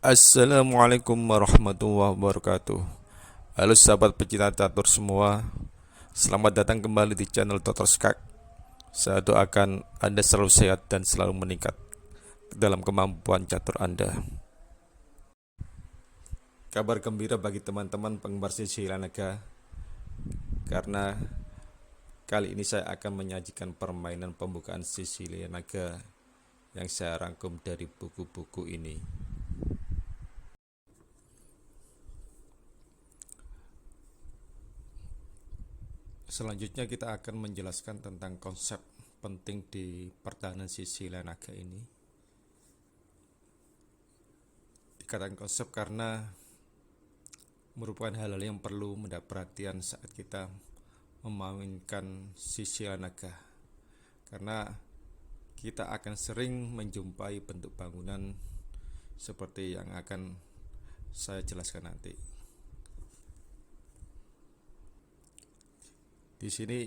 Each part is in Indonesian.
Assalamualaikum warahmatullahi wabarakatuh. Halo sahabat pecinta catur semua. Selamat datang kembali di channel Dr. Skak. Saya doakan Anda selalu sehat dan selalu meningkat dalam kemampuan catur Anda. Kabar gembira bagi teman-teman penggemar Sisilia Naga, karena kali ini saya akan menyajikan permainan pembukaan Sisilia Naga yang saya rangkum dari buku-buku ini. Selanjutnya kita akan menjelaskan tentang konsep penting di pertahanan Sisilia Naga ini. Dikatakan konsep karena merupakan hal-hal yang perlu mendapat perhatian saat kita memainkan Sisilia Naga, karena kita akan sering menjumpai bentuk bangunan seperti yang akan saya jelaskan nanti. Di sini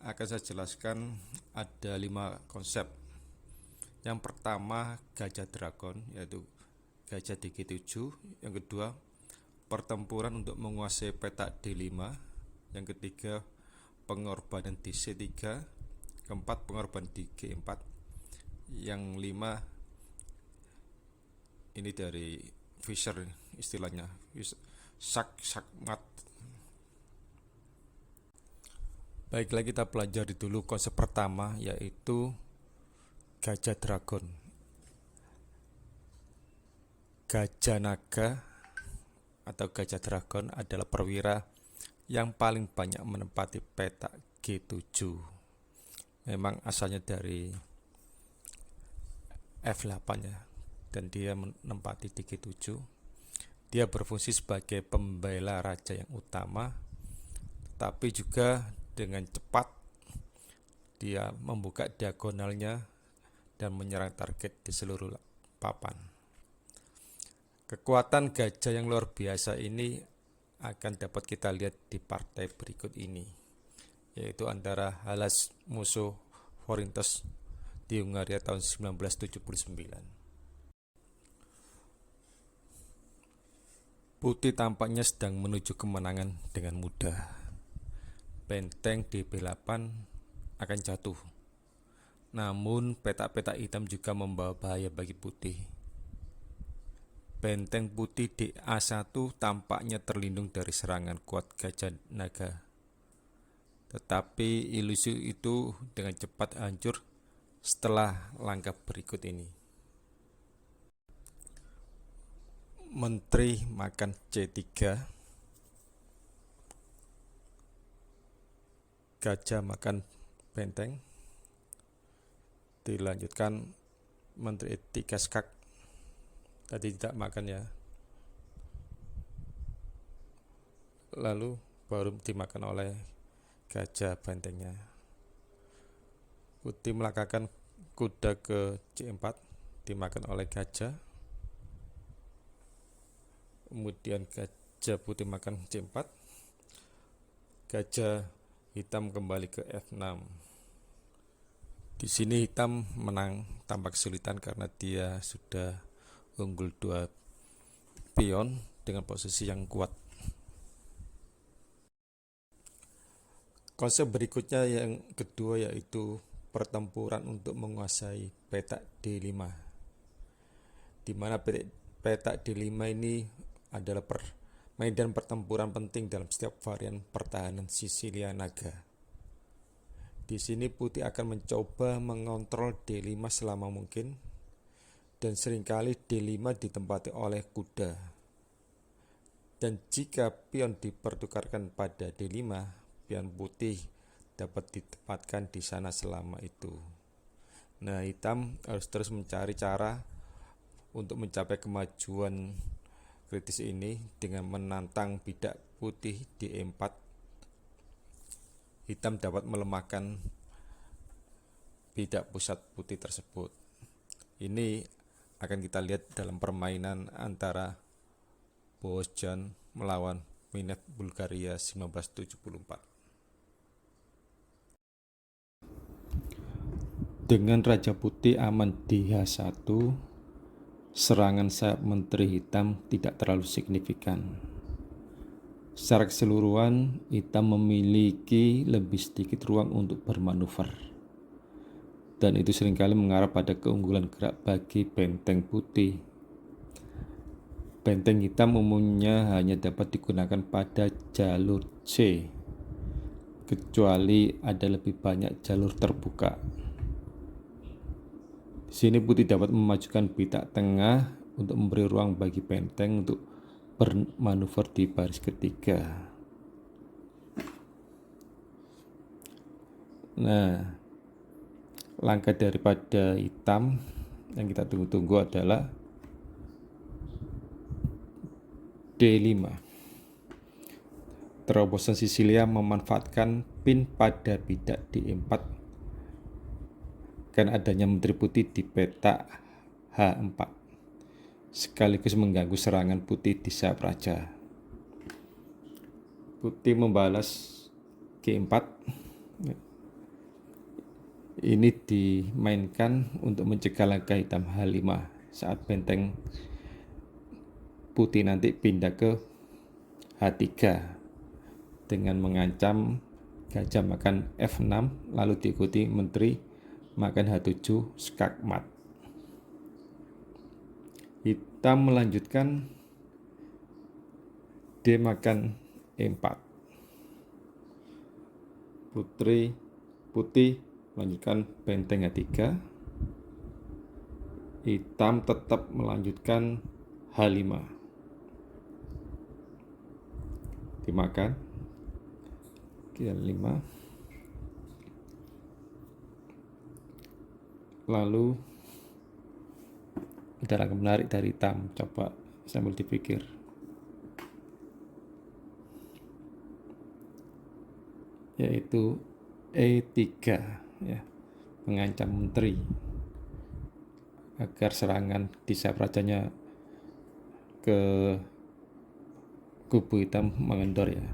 akan saya jelaskan ada 5 konsep. Yang pertama gajah dragon, yaitu gajah DG7. Yang kedua pertempuran untuk menguasai petak D5. Yang ketiga pengorbanan di C3. Keempat pengorbanan di G4. Yang 5 ini dari Fischer istilahnya, sakmat. Baiklah, kita pelajari dulu konsep pertama, yaitu gajah dragon. Gajah naga atau gajah dragon adalah perwira yang paling banyak menempati petak G7. Memang asalnya dari F8 ya, dan dia menempati di G7. Dia berfungsi sebagai pembela raja yang utama, tapi juga dengan cepat dia membuka diagonalnya dan menyerang target di seluruh papan. Kekuatan gajah yang luar biasa ini akan dapat kita lihat di partai berikut ini, yaitu antara Hellas musuh Forintos di Hungaria tahun 1979. Putih tampaknya sedang menuju kemenangan dengan mudah. Benteng DB8 akan jatuh. Namun petak-petak hitam juga membawa bahaya bagi putih. Benteng putih DA1 tampaknya terlindung dari serangan kuat gajah naga. Tetapi ilusi itu dengan cepat hancur setelah langkah berikut ini. Menteri makan C3. Gajah makan benteng. Dilanjutkan menteri E3 skak. Tadi tidak makan ya. Lalu baru dimakan oleh gajah bentengnya. Putih melangkahkan kuda ke C4, dimakan oleh gajah. Kemudian gajah putih makan C4. Gajah hitam kembali ke F6. Di sini hitam menang tanpa kesulitan karena dia sudah unggul 2 pion dengan posisi yang kuat. Konsep berikutnya yang kedua yaitu pertempuran untuk menguasai petak D5, di mana petak D5 ini adalah medan pertempuran penting dalam setiap varian pertahanan Sisilia Naga. Di sini putih akan mencoba mengontrol D5 selama mungkin, dan seringkali D5 ditempati oleh kuda. Dan jika pion dipertukarkan pada D5, pion putih dapat ditempatkan di sana selama itu. Nah, hitam harus terus mencari cara untuk mencapai kemajuan kritis ini dengan menantang bidak putih di E4. Hitam dapat melemahkan bidak pusat putih tersebut. Ini akan kita lihat dalam permainan antara Bojan melawan Minet Bulgaria 1974. Dengan Raja Putih aman di H1, serangan sayap Menteri Hitam tidak terlalu signifikan. Secara keseluruhan, Hitam memiliki lebih sedikit ruang untuk bermanuver, dan itu seringkali mengarah pada keunggulan gerak bagi benteng putih. Benteng hitam umumnya hanya dapat digunakan pada jalur C, kecuali ada lebih banyak jalur terbuka. Di sini putih dapat memajukan pita tengah untuk memberi ruang bagi benteng untuk bermanuver di baris ketiga. Nah, langkah daripada hitam yang kita tunggu-tunggu adalah D5. Terobosan Sisilia memanfaatkan pin pada bidak D4 karena adanya Menteri Putih di petak H4, sekaligus mengganggu serangan putih di sayap raja. Putih membalas G4. Ini dimainkan untuk mencegah langkah hitam H5 saat benteng putih nanti pindah ke H3 dengan mengancam gajah makan F6, lalu diikuti Menteri makan H7 skakmat. Hitam melanjutkan D makan E4. Putih melanjutkan benteng H3. Hitam tetap melanjutkan H5. Dimakan G5. Lalu ada langkah menarik dari hitam, coba sambil dipikir. Yaitu E3 ya, mengancam menteri agar serangan di sayap rajanya ke kubu hitam mengendor ya.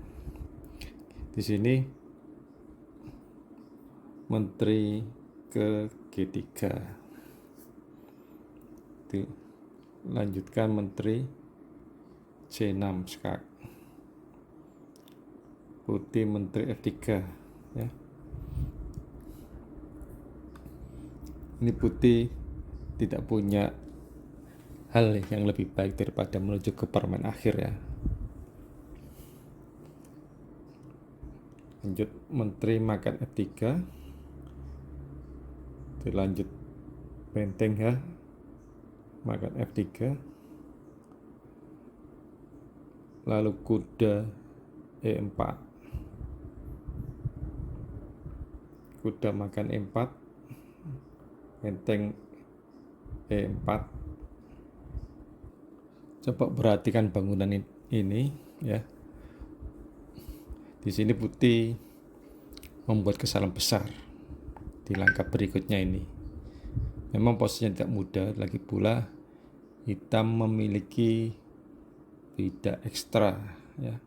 Di sini menteri ke G3. Dilanjutkan menteri C6 skak. Putih menteri F3 ya. Ini putih tidak punya hal yang lebih baik daripada menuju ke permain akhir ya. Lanjut menteri makan F3. Dilanjut benteng H makan F3, lalu kuda E4, kuda makan E4, benteng E4. Coba perhatikan bangunan ini ya. Di sini putih membuat kesalahan besar di langkah berikutnya ini. Memang posisinya tidak mudah, lagi pula hitam memiliki bidak ekstra ya.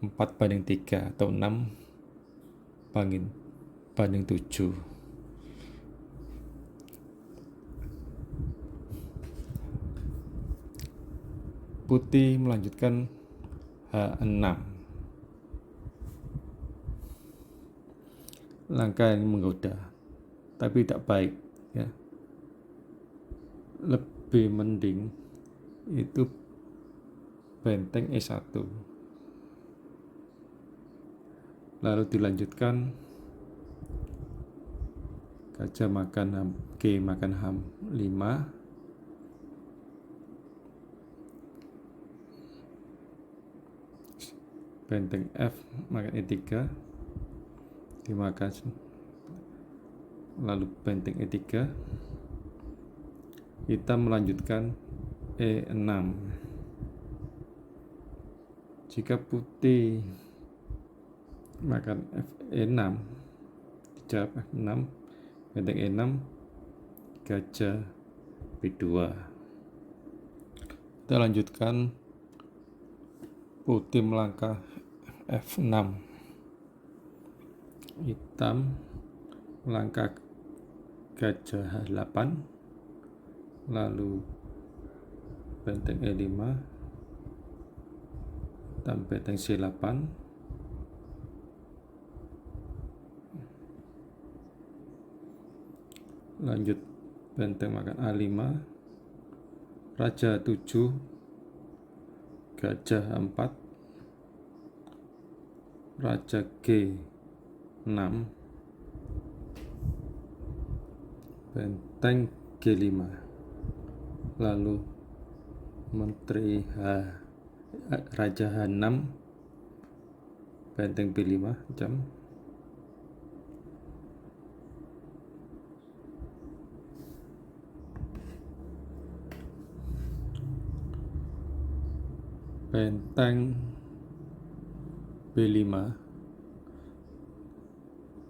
4:3 atau 6 banding 7. Putih melanjutkan H6. Langkah ini menggoda, tapi tidak baik ya. Lebih mending itu benteng E1. Lalu dilanjutkan gajah makan G makan H5. Benteng F makan E3 dimakan, lalu benteng E3. Hitam melanjutkan E6. Jika putih makan F6, dijawab F6, benteng E6, gajah B2. Kita lanjutkan putih melangkah F6. Hitam melangkah gajah H8, lalu benteng E5, dan benteng C8, lanjut benteng makan A5, raja 7, gajah 4, raja G6, benteng G5, lalu menteri raja H6, benteng B5 jam, benteng B5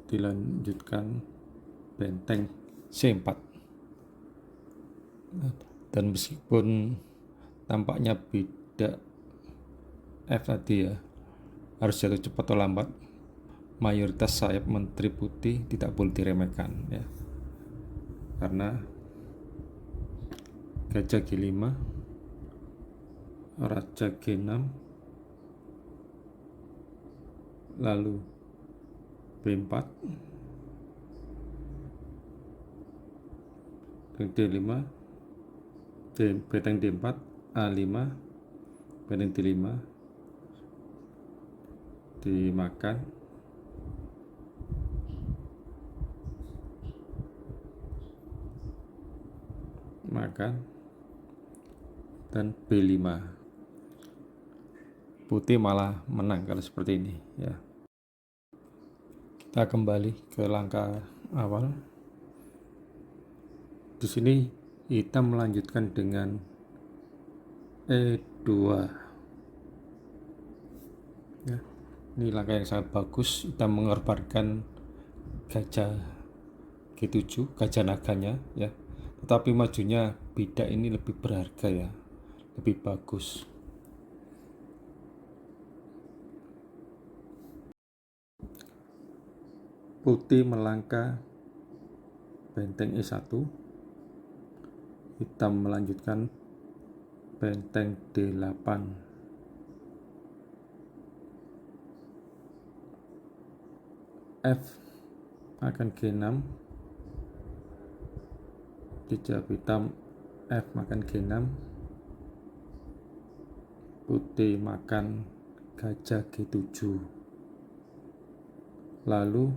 dilanjutkan benteng C4. Dan meskipun tampaknya beda F tadi ya, harus jatuh cepat atau lambat, mayoritas sayap menteri putih tidak boleh diremehkan ya, karena gajah G5, raja G6, lalu B4, D5, benteng D4, A5, benteng D5 dimakan, dan B5. Putih malah menang kalau seperti ini ya. Kita kembali ke langkah awal. Di sini hitam melanjutkan dengan E2 ya. Ini langkah yang sangat bagus. Hitam mengorbankan gajah G7, gajah naganya ya, tetapi majunya bidak ini lebih berharga ya, lebih bagus. Putih melangkah benteng E1, hitam melanjutkan benteng D8, F makan G6, dijawab hitam F makan G6, putih makan gajah G7, lalu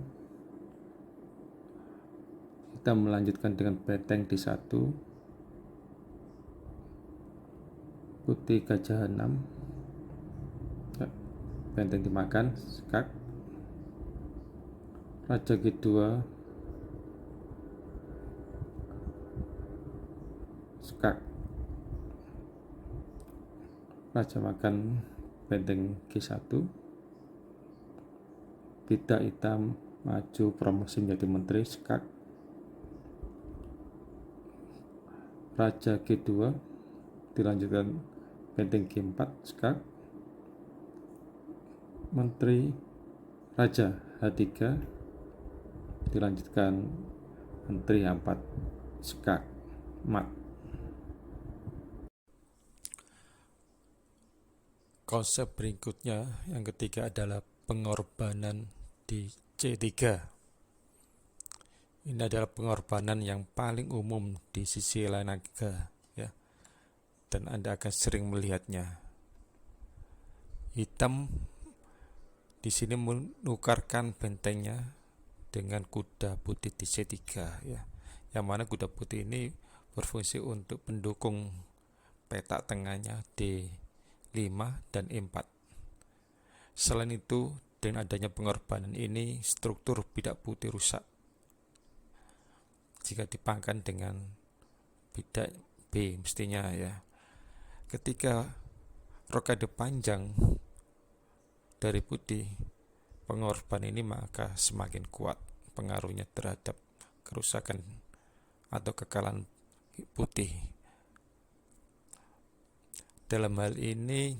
kita melanjutkan dengan benteng D1, putih gajah 6, benteng dimakan, skak, raja G2, skak, raja makan benteng G1, bidak hitam maju promosi menjadi menteri, skak, raja G2 dilanjutkan benteng G4, skak, menteri raja H3 dilanjutkan menteri H4, skak, mat. Konsep berikutnya yang ketiga adalah pengorbanan di C3. Ini adalah pengorbanan yang paling umum di sisi lain naga ya, dan Anda akan sering melihatnya. Hitam di sini menukarkan bentengnya dengan kuda putih di C3 ya, yang mana kuda putih ini berfungsi untuk pendukung petak tengahnya D5 dan E4. Selain itu, dengan adanya pengorbanan ini, struktur bidak putih rusak jika dipangkan dengan bidak B mestinya ya. Ketika rokade panjang dari putih, pengorbanan ini maka semakin kuat pengaruhnya terhadap kerusakan atau kekalahan putih. Dalam hal ini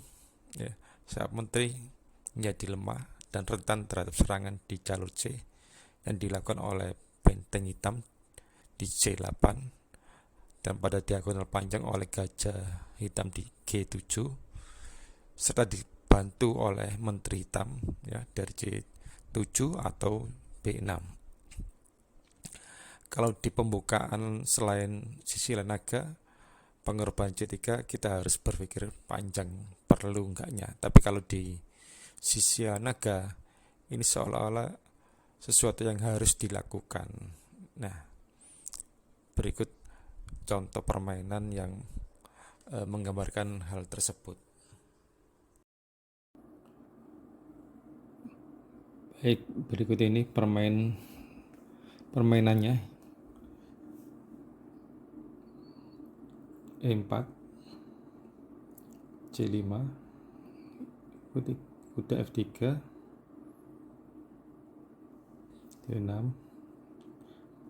ya, sayap menteri menjadi lemah dan rentan terhadap serangan di jalur C yang dilakukan oleh benteng hitam di C8 dan pada diagonal panjang oleh gajah hitam di G7 serta dibantu oleh menteri hitam ya dari C7 atau B6. Kalau di pembukaan selain sisilan naga, pengorbanan C3 kita harus berpikir panjang perlu enggaknya. Tapi kalau di sisilan naga ini seolah-olah sesuatu yang harus dilakukan. Nah, berikut contoh permainan yang menggambarkan hal tersebut. Baik, berikut ini permainannya. E4, C5, kuda F3, D6,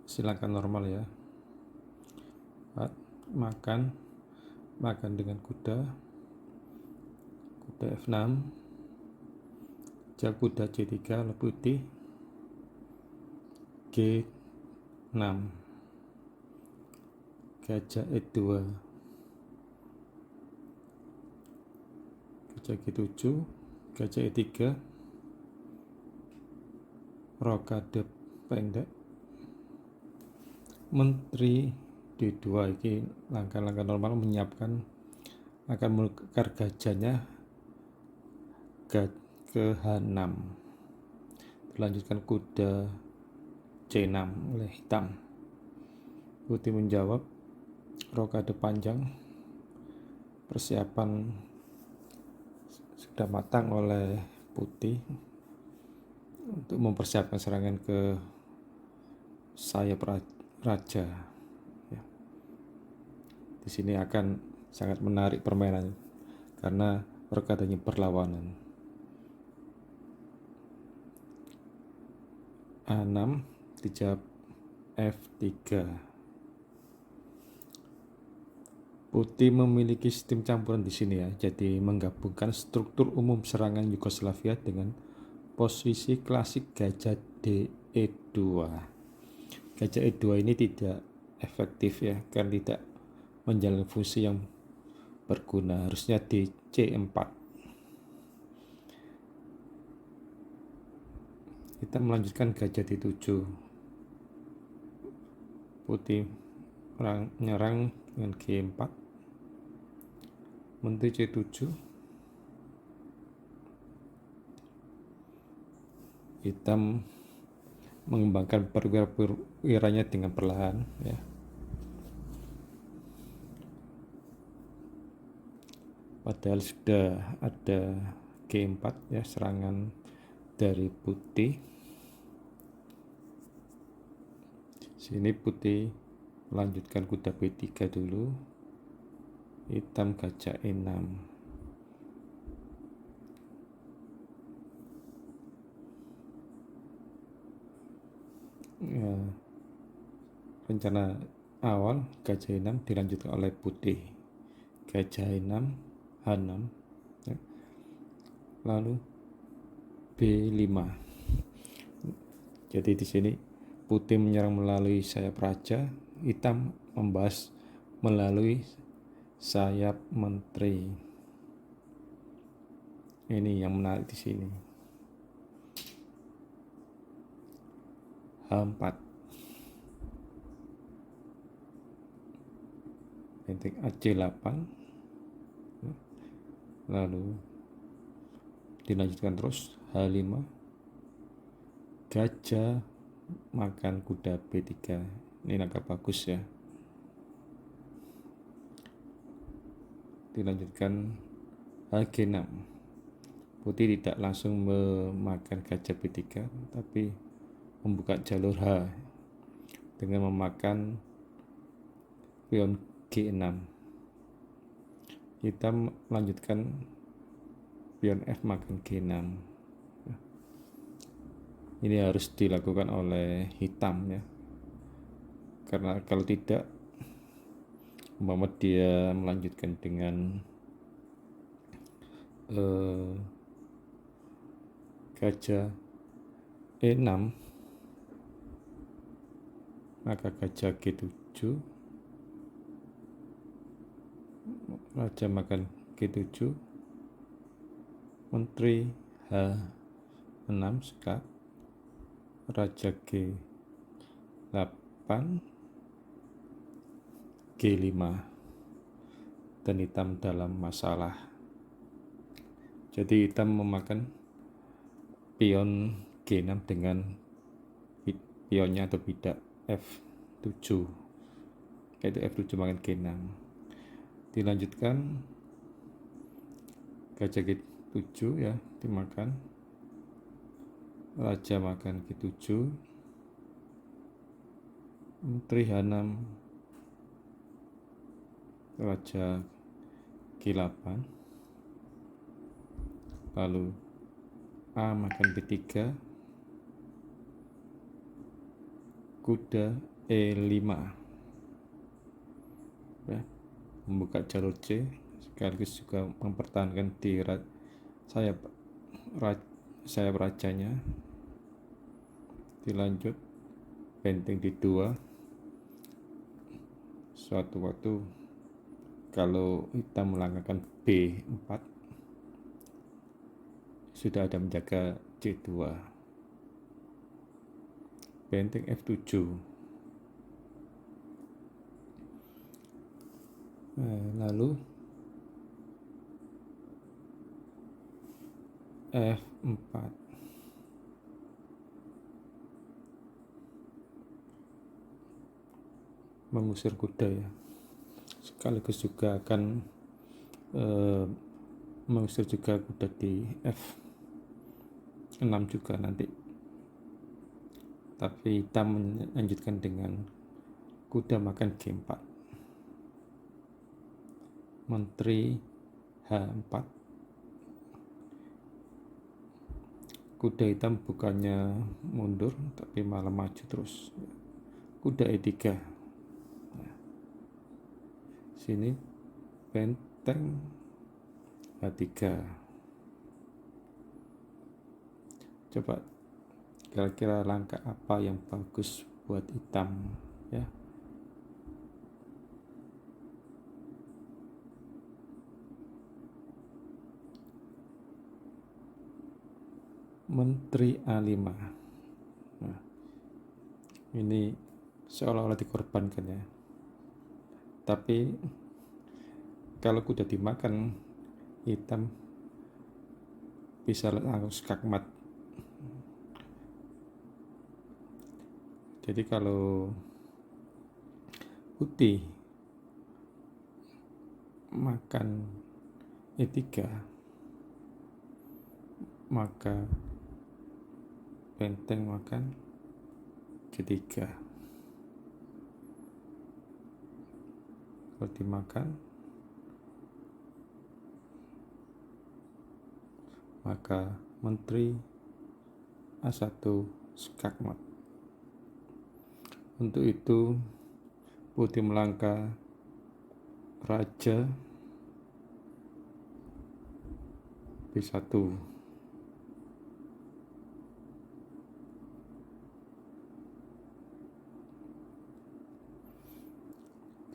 silakan normal ya. 4, makan dengan kuda F6, kuda C3 putih, G6, gajah E2, gajah G7, gajah E3, rokade pendek, menteri D2. Ini langkah-langkah normal menyiapkan akan menukar gajahnya ke H6. Dilanjutkan kuda C6 oleh hitam. Putih menjawab, rokade panjang, persiapan sudah matang oleh putih untuk mempersiapkan serangan ke sayap raja. Ya. Di sini akan sangat menarik permainan karena rokadenya berlawanan. A6 dijawab F3. Putih memiliki sistem campuran di sini ya, jadi menggabungkan struktur umum serangan Yugoslavia dengan posisi klasik gajah E2. Gajah E2 ini tidak efektif ya, karena tidak menjalankan fungsi yang berguna, harusnya di C4. Kita melanjutkan gajah D7. Putih menyerang dengan G4, menteri C7, hitam mengembangkan perwiranya dengan perlahan ya. Padahal sudah ada G4 ya, serangan dari putih. Sini putih melanjutkan kuda B3 dulu, hitam gajah E6. Ya, rencana awal gajah E6 dilanjutkan oleh putih, gajah E6, H6 ya. Lalu B5. Jadi di sini putih menyerang melalui sayap raja, hitam membahas melalui sayap menteri. Ini yang menarik di sini. H4. Benteng AC8. Lalu dilanjutkan terus H5. Gajah makan kuda B3. Ini langkah bagus ya. Dilanjutkan H6. Putih tidak langsung memakan gajah B3, tapi membuka jalur H dengan memakan pion G6. Hitam melanjutkan pion F makan G6. Ini harus dilakukan oleh hitam ya, karena kalau tidak Muhammad dia melanjutkan dengan gajah E6 maka gajah G7, raja makan G7, menteri H6 skak, raja G8, G5, dan hitam dalam masalah. Jadi hitam memakan pion G6 dengan pionnya atau bidak F7, yaitu F7 makan G6. Dilanjutkan gajah G7 ya dimakan, raja makan G7, menteri H6, raja G8, lalu A makan B3, kuda E5 ya, membuka jalur C sekaligus juga mempertahankan di sayap rajanya. Dilanjut benteng D2, suatu waktu kalau hitam melangkahkan B4 sudah ada menjaga C2, benteng F7, lalu F4, mengusir kuda ya, sekaligus juga akan mengusir juga kuda di F6 juga nanti, tapi hitam melanjutkan dengan kuda makan G4, menteri H4, kuda hitam bukannya mundur tapi malah maju terus, kuda E3. Sini benteng H3. Coba kira-kira langkah apa yang bagus buat hitam ya. Menteri A5. Nah, ini seolah-olah dikorbankan ya. Tapi kalau kuda dimakan, hitam bisa langsung skakmat. Jadi kalau putih makan E3, maka benteng makan G3. Kalau dimakan, maka menteri A1 skakmat. Untuk itu putih melangkah raja B1,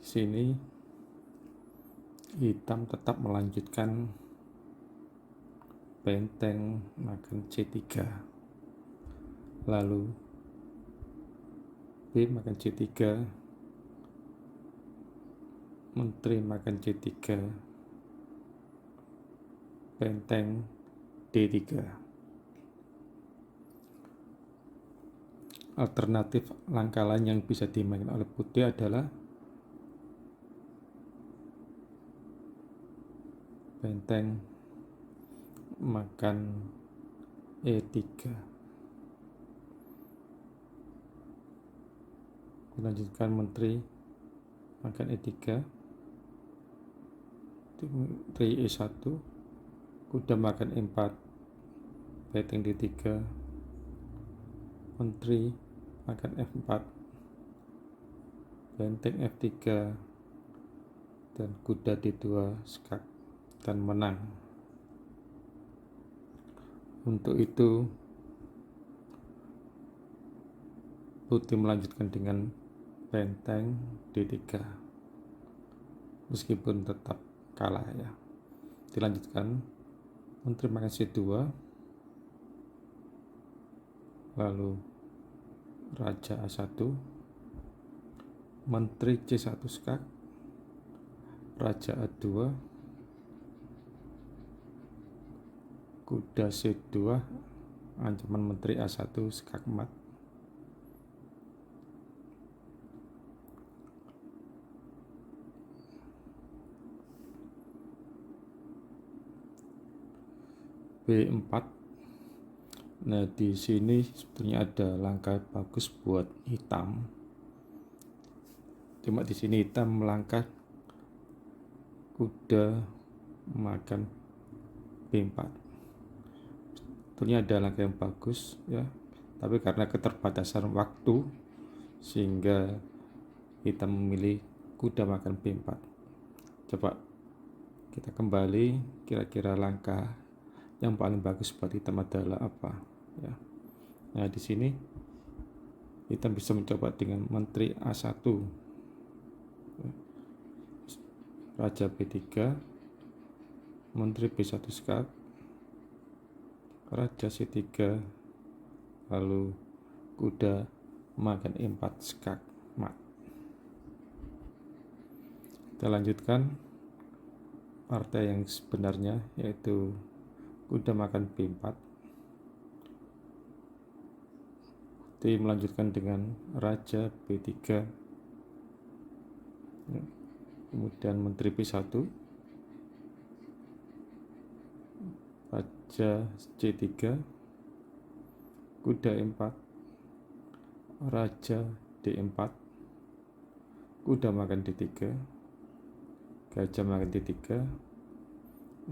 di sini hitam tetap melanjutkan benteng makan C3, lalu B makan C3, menteri makan C3, benteng D3. Alternatif langkah lain yang bisa dimainkan oleh putih adalah benteng makan E3. Dilanjutkan menteri makan E3, menteri E1, kuda makan E4, benteng D3, menteri makan F4, benteng F3, dan kuda D2 skak dan menang. Untuk itu putih melanjutkan dengan benteng D3, meskipun tetap kalah ya. Dilanjutkan, menteri makan C2, lalu raja A1, menteri C1 skak, raja A2, kuda C2, ancaman menteri A1 skak mat. B4. Nah, di sini sebetulnya ada langkah bagus buat hitam. Cuma di sini hitam melangkah kuda makan B4. Sebetulnya ada langkah yang bagus ya, tapi karena keterbatasan waktu sehingga hitam memilih kuda makan B4. Coba kita kembali, kira-kira langkah yang paling bagus buat hitam adalah apa ya. Nah, di sini hitam bisa mencoba dengan menteri A1, raja B3, menteri B1 skak, raja C3, lalu kuda makan E4 skak mat. Kita lanjutkan partai yang sebenarnya, yaitu kuda makan B4. Putih melanjutkan dengan raja B3, kemudian menteri B1, raja C3, kuda E4, raja D4, kuda makan D3, gajah makan D3,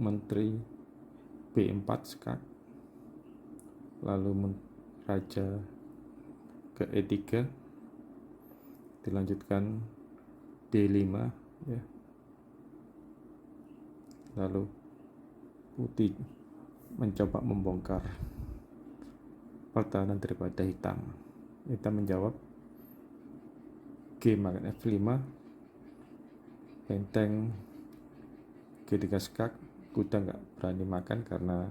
menteri B4 skak, lalu raja ke E3, dilanjutkan D5 ya. Lalu putih mencoba membongkar pertahanan daripada hitam. Hitam menjawab G makan F5, benteng G3 skak, kuda nggak berani makan karena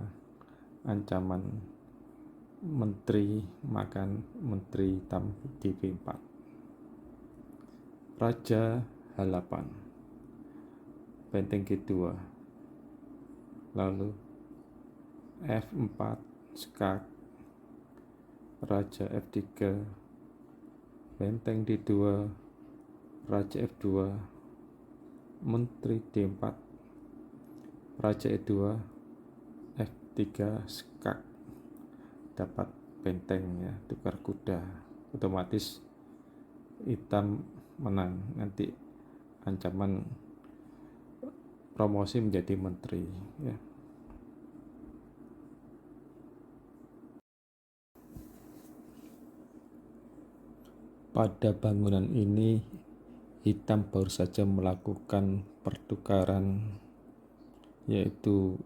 ancaman menteri makan menteri hitam di B4. Raja H8, benteng G2, lalu F4 skak, raja F3, benteng D2, raja F2, menteri D4, raja E2, F3 skak, dapat bentengnya, tukar kuda, otomatis hitam menang. Nanti ancaman promosi menjadi menteri ya. Pada bangunan ini hitam baru saja melakukan pertukaran, yaitu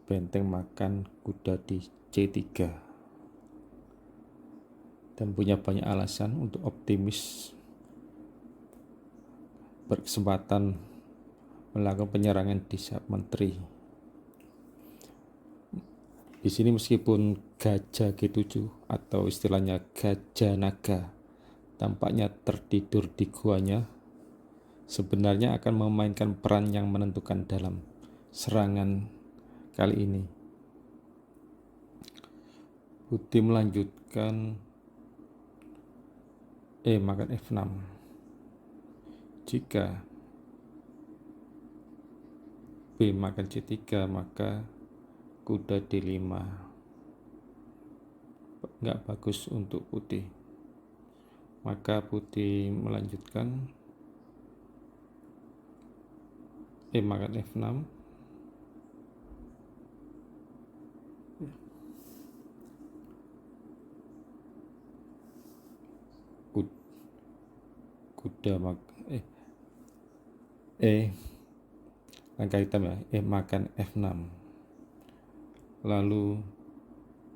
benteng makan kuda di C3, dan punya banyak alasan untuk optimis berkesempatan melakukan penyerangan di saat menteri. Di sini meskipun gajah G7 atau istilahnya gajah naga tampaknya tertidur di guanya, sebenarnya akan memainkan peran yang menentukan dalam serangan kali ini. Putih melanjutkan E makan F6. Jika B makan C3, maka kuda D5. Nggak bagus untuk putih. Maka putih melanjutkan E makan F6, kuda langkah hitam ya, E makan F6, lalu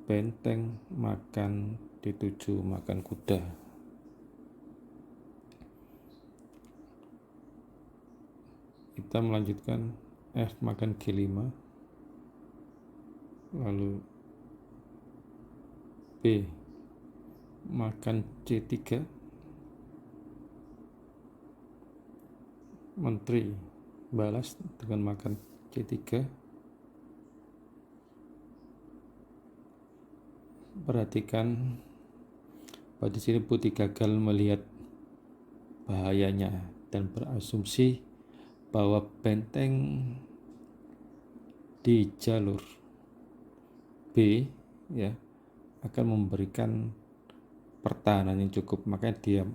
benteng makan D7 makan kuda. Kita melanjutkan F makan G5, lalu B makan C3, menteri balas dengan makan C3. Perhatikan pada sini putih gagal melihat bahayanya dan berasumsi bahwa benteng di jalur B ya akan memberikan pertahanan yang cukup, makanya dia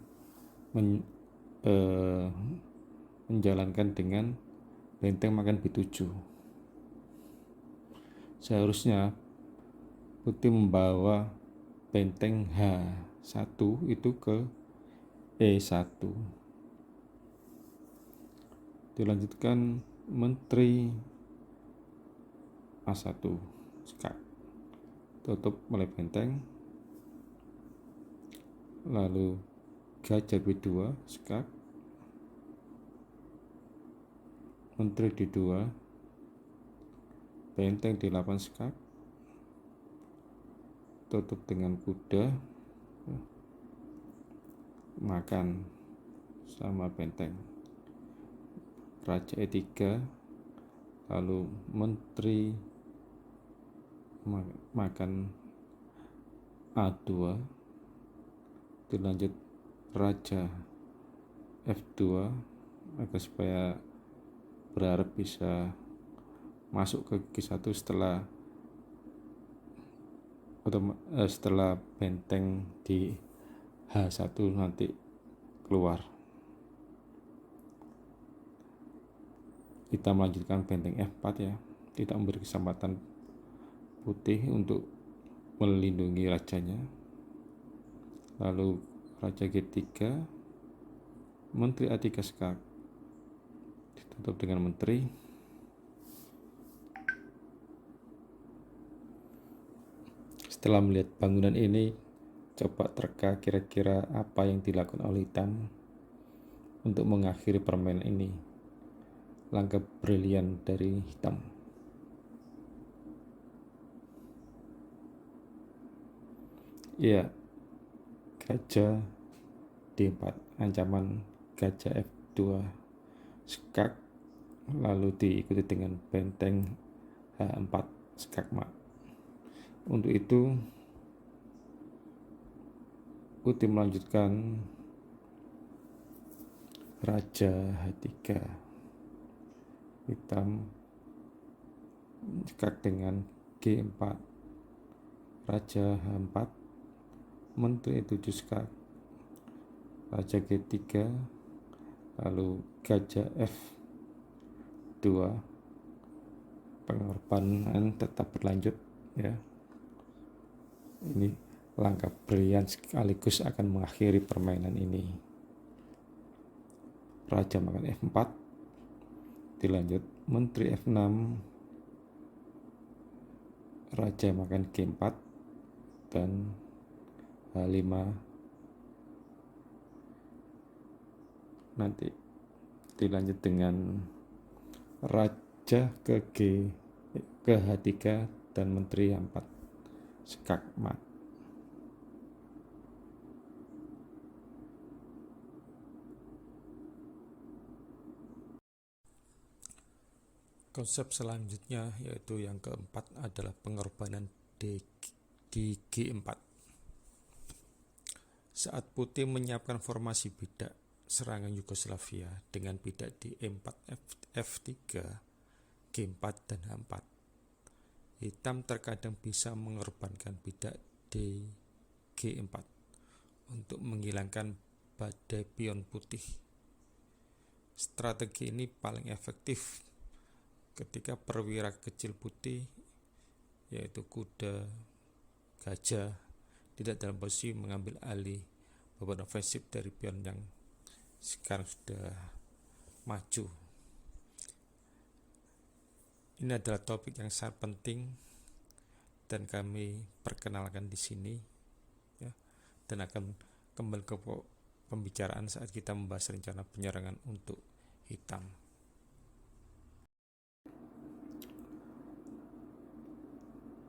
menjalankan dengan benteng makan B7. Seharusnya putih membawa benteng H1 itu ke E1. Dilanjutkan menteri A1 skak, tutup oleh benteng, lalu gajah B2 skak, menteri D2, benteng D8 skak, tutup dengan kuda, makan sama benteng, raja E3, lalu menteri makan A2, dilanjut raja F2 agar supaya berharap bisa masuk ke G1 setelah benteng di H1 nanti keluar. Kita melanjutkan benteng F4 ya, tidak memberi kesempatan putih untuk melindungi rajanya. Lalu raja G3, menteri A3 skak, ditutup dengan menteri. Setelah melihat bangunan ini, coba terka kira-kira apa yang dilakukan oleh hitam untuk mengakhiri permainan ini. Langkah brilian dari hitam. Ya, gajah D4, ancaman gajah F2 skak, lalu diikuti dengan benteng H4 skak mak. Untuk itu putih melanjutkan raja H3, hitam skak dengan G4, raja H4, menteri E7 skak, raja G3, lalu gajah F2. Pengorbanan tetap berlanjut ya. Ini langkah brilian sekaligus akan mengakhiri permainan ini. Raja makan F4, dilanjut menteri F6, raja makan G4 dan H5. Nanti dilanjut dengan raja ke H3 dan menteri H4 skak mat. Konsep selanjutnya yaitu yang keempat adalah pengorbanan di G4. Saat putih menyiapkan formasi bidak serangan Yugoslavia dengan bidak di E4, F3, G4 dan H4, hitam terkadang bisa mengorbankan bidak di G4 untuk menghilangkan badai pion putih. Strategi ini paling efektif ketika perwira kecil putih yaitu kuda, gajah tidak dalam posisi mengambil alih beban ofensif dari pion yang sekarang sudah maju. Ini adalah topik yang sangat penting dan kami perkenalkan di sini ya, dan akan kembali ke pembicaraan saat kita membahas rencana penyerangan untuk hitam.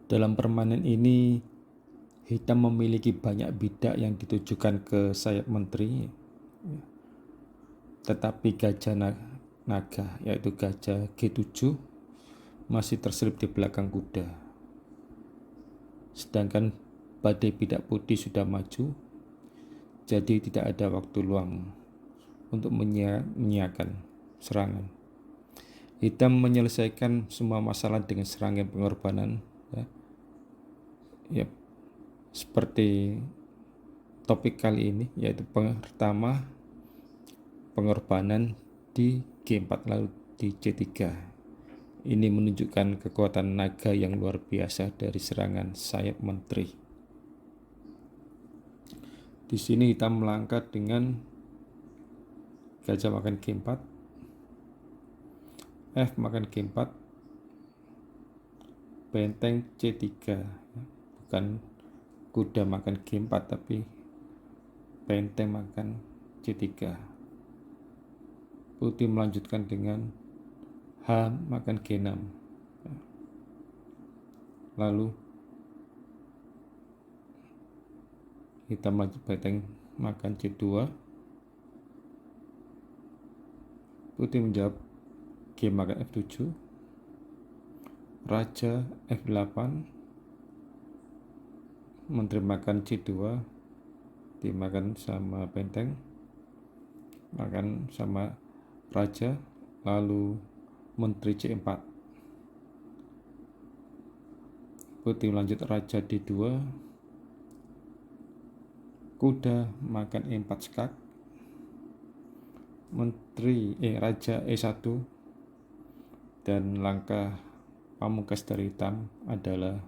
Dalam permainan ini, hitam memiliki banyak bidak yang ditujukan ke sayap menteri, tetapi gajah naga, yaitu gajah G7, masih terselip di belakang kuda. Sedangkan badai bidak putih sudah maju, jadi tidak ada waktu luang untuk menyiapkan serangan. Hitam menyelesaikan semua masalah dengan serangan pengorbanan, ya, seperti topik kali ini, yaitu pertama pengorbanan di G4 lalu di C3. Ini menunjukkan kekuatan naga yang luar biasa dari serangan sayap menteri. Di sini hitam melangkah dengan gajah makan G4, F makan G4, benteng C3, bukan kuda makan G4 tapi benteng makan C3. Putih melanjutkan dengan H makan G6, lalu hitam lanjut benteng makan C2, putih menjawab G makan F7, raja F8, menteri makan C2, dimakan sama benteng, makan sama raja, lalu menteri C4, putih lanjut raja D2, kuda makan E4 skak, raja E1, dan langkah pamungkas dari hitam adalah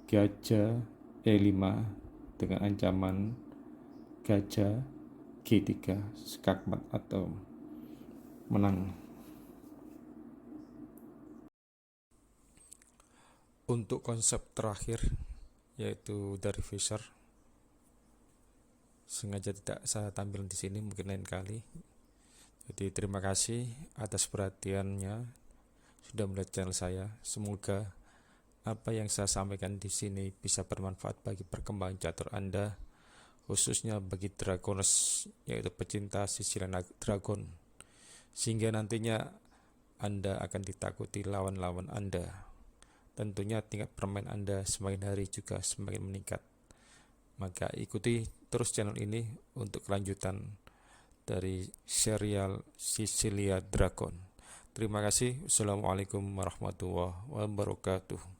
gajah E5 dengan ancaman gajah G3 skakmat atau menang. Untuk konsep terakhir, yaitu dari Fischer, sengaja tidak saya tampilkan di sini, mungkin lain kali. Jadi terima kasih atas perhatiannya sudah melihat channel saya. Semoga apa yang saya sampaikan di sini bisa bermanfaat bagi perkembangan catur Anda, khususnya bagi Dragoners, yaitu pecinta sisilan dragon, sehingga nantinya Anda akan ditakuti lawan-lawan Anda. Tentunya tingkat permain Anda semakin hari juga semakin meningkat. Maka ikuti terus channel ini untuk kelanjutan dari serial Sicilia Dragon. Terima kasih. Assalamualaikum warahmatullahi wabarakatuh.